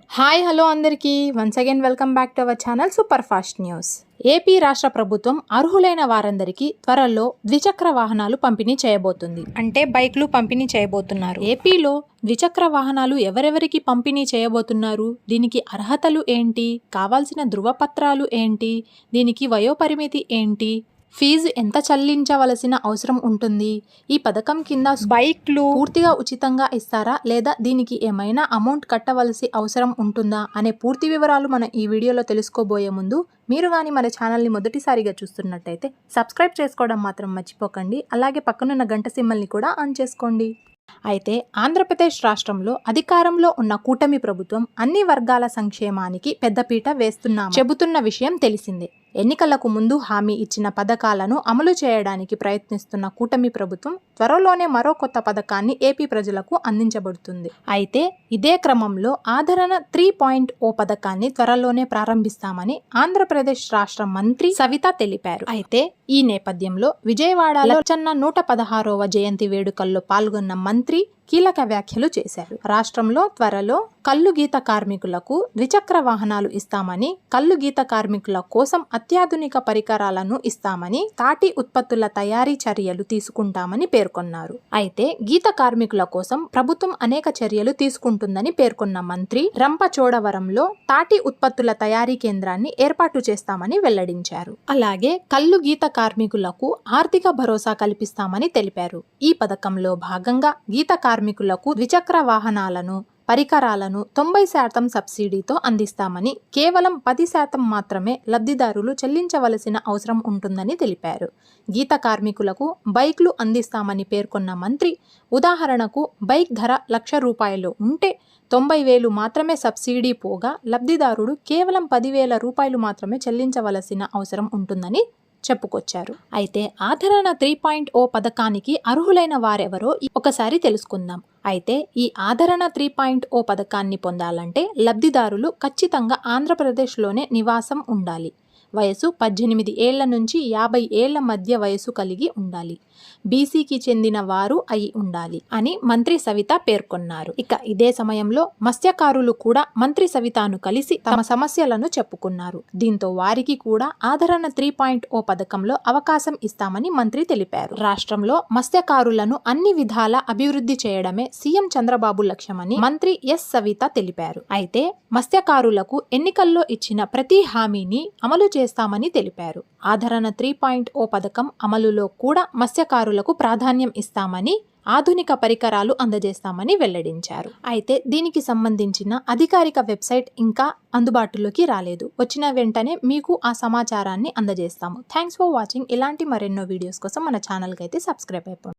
Hi hello అందరికీ once again welcome back to our channel super fast news. AP రాష్ట్ర ప్రభుత్వం అర్హులైన వారందరికీ త్వరలో ద్విచక్ర వాహనాలు పంపిణీ చేయబోతుంది. అంటే బైక్లు పంపిణీ చేయబోతున్నారు. ఏపీలో ద్విచక్ర వాహనాలు ఎవరెవరికి పంపిణీ చేయబోతున్నారు, దీనికి అర్హతలు ఏంటి, కావాల్సిన ధృవపత్రాలు ఏంటి, దీనికి వయోపరిమితి ఏంటి, ఫీజు ఎంత చెల్లించవలసిన అవసరం ఉంటుంది, ఈ పథకం కింద బైక్లు పూర్తిగా ఉచితంగా ఇస్తారా లేదా దీనికి ఏమైనా అమౌంట్ కట్టవలసి అవసరం ఉంటుందా అనే పూర్తి వివరాలు మనం ఈ వీడియోలో తెలుసుకోబోయే ముందు మీరు కానీ మన ఛానల్ని మొదటిసారిగా చూస్తున్నట్టయితే సబ్స్క్రైబ్ చేసుకోవడం మాత్రం మర్చిపోకండి. అలాగే పక్కనున్న గంట సింబల్ని కూడా ఆన్ చేసుకోండి. అయితే ఆంధ్రప్రదేశ్ రాష్ట్రంలో అధికారంలో ఉన్న కూటమి ప్రభుత్వం అన్ని వర్గాల సంక్షేమానికి పెద్దపీట చెబుతున్న విషయం తెలిసిందే. ఎన్నికలకు ముందు హామీ ఇచ్చిన పథకాలను అమలు చేయడానికి ప్రయత్నిస్తున్న కూటమి ప్రభుత్వం త్వరలోనే మరో కొత్త పథకాన్ని ఏపీ ప్రజలకు అందించబడుతుంది. అయితే ఇదే క్రమంలో ఆదరణ 3.0 పథకాన్ని త్వరలోనే ప్రారంభిస్తామని ఆంధ్రప్రదేశ్ రాష్ట్ర మంత్రి సవిత తెలిపారు. అయితే ఈ నేపథ్యంలో విజయవాడలో లచ్చన్న 116వ జయంతి వేడుకల్లో పాల్గొన్న మంత్రి కీలక వ్యాఖ్యలు చేశారు. రాష్ట్రంలో త్వరలో కల్లు గీత కార్మికులకు ద్విచక్ర వాహనాలు ఇస్తామని, కల్లు గీత కార్మికుల కోసం అత్యాధునిక పరికరాలను ఇస్తామని, తాటి ఉత్పత్తుల తయారీ చర్యలు తీసుకుంటామని పేర్కొన్నారు. అయితే గీత కార్మికుల కోసం ప్రభుత్వం అనేక చర్యలు తీసుకుంటుందని పేర్కొన్న మంత్రి రంపచోడవరంలో తాటి ఉత్పత్తుల తయారీ కేంద్రాన్ని ఏర్పాటు చేస్తామని వెల్లడించారు. అలాగే కల్లు గీత కార్మికులకు ఆర్థిక భరోసా కల్పిస్తామని తెలిపారు. ఈ పథకంలో భాగంగా గీత కార్మికులకు ద్విచక్ర వాహనాలను, పరికరాలను 90% సబ్సిడీతో అందిస్తామని, కేవలం 10% మాత్రమే లబ్ధిదారులు చెల్లించవలసిన అవసరం ఉంటుందని తెలిపారు. గీత కార్మికులకు బైక్లు అందిస్తామని పేర్కొన్న మంత్రి, ఉదాహరణకు బైక్ ధర ₹1,00,000 ఉంటే 90,000 మాత్రమే సబ్సిడీ పోగా లబ్ధిదారుడు కేవలం ₹10,000 మాత్రమే చెల్లించవలసిన అవసరం ఉంటుందని చెప్పుకొచ్చారు. అయితే ఆదరణ 3.0 పథకానికి అర్హులైన వారెవరో ఒకసారి తెలుసుకుందాం. అయితే ఈ ఆదరణ 3.0 పథకాన్ని పొందాలంటే లబ్ధిదారులు ఖచ్చితంగా ఆంధ్రప్రదేశ్లోనే నివాసం ఉండాలి. వయసు 18 ఏళ్ల నుంచి 50 ఏళ్ల మధ్య వయసు కలిగి ఉండాలి. బీసీకి చెందిన వారు అయి ఉండాలి అని మంత్రి సవిత పేర్కొన్నారు. ఇక ఇదే సమయంలో మత్స్యకారులు కూడా మంత్రి సవితను కలిసి తమ సమస్యలను చెప్పుకున్నారు. దీంతో వారికి కూడా ఆదరణ 3.0 పథకంలో అవకాశం ఇస్తామని మంత్రి తెలిపారు. రాష్ట్రంలో మత్స్యకారులను అన్ని విధాల అభివృద్ధి చేయడమే సీఎం చంద్రబాబు లక్ష్యమని మంత్రి ఎస్ సవిత తెలిపారు. అయితే మత్స్యకారులకు ఎన్నికల్లో ఇచ్చిన ప్రతి హామీని అమలు చేస్తామని తెలిపారు. ఆదరణ 3.0 పథకం అమలులో కూడా మత్స్యకారులకు ప్రాధాన్యం ఇస్తామని, ఆధునిక పరికరాలు అందజేస్తామని వెల్లడించారు. అయితే దీనికి సంబంధించిన అధికారిక వెబ్సైట్ ఇంకా అందుబాటులోకి రాలేదు. వచ్చిన వెంటనే మీకు ఆ సమాచారాన్ని అందజేస్తాము. Thanks for watching. ఇలాంటి మరెన్నో వీడియోస్ కోసం మన ఛానల్కి అయితే సబ్స్క్రైబ్ అయిపోండి.